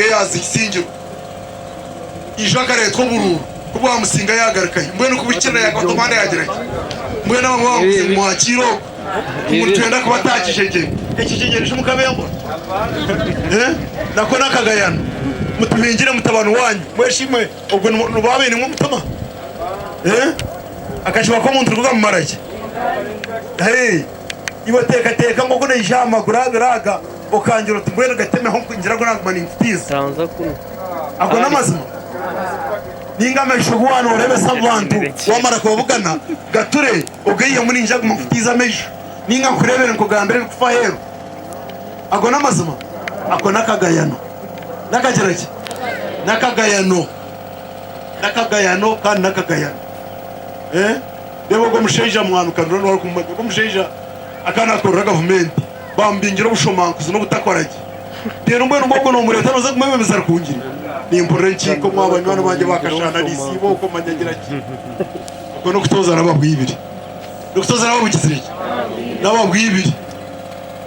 musinga yazisingiro ijaka retwa bururu kubwa musinga yagarakaye mbwe no kubikira yakwatomande yagereke mbwe na mwakiro umuntu wenda kuba atakishege ekishegereje mukabembo nako nakagayano mutumingire mutabano wanyu mweshimwe ubwo nubabene nko mutama akashwa ko muntu ruvuga mu marake iwe teka ngo kune ijama guraga ukangira uti mbwe gateme ho kwinjira go naguma nimfitiza tanza kuno ako namazima ninga meshugu wano urebe sabantu wamara kubugana gature ugiye muri njaga mufitiza mejo ninga kurebera ko gambere kufa hero ako namazima ako nakagayano nakagereke nakagayano kandi nakagayano rebo go musheja mwana kanura no ko musheja akana korora government bambingira ubushomankuzo no butakorage rero mbwe n'ubwo no mureta noza kumemeza rukungira nimpore nchiko mwabanywana banje bakashana risibo ko manyagira ki uko no kutoza nababwibiri no kutoza nababugiziriki nababwibiri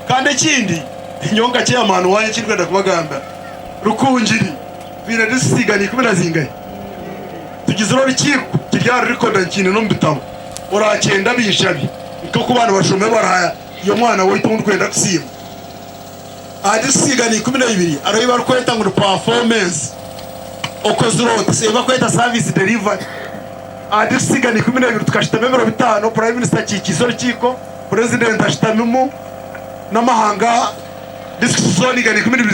kandi ikindi inyonga cye amano wanye kirwenda kubagamba rukungiri bira dusigani kubera zingaye tugize ro rikiko kiryaro rikoda nkine no mbitabo urakenda bishabi ko kubana bashome baraya iyo mwana we tundu kwenda kusima adisigani 12 arayiba rukweta ngo performance okozrote seba kweta service delivery adisigani 12 tukashita memero 5 prime minister kikizo rikiko president ashitanumu namahanga discussion igani 12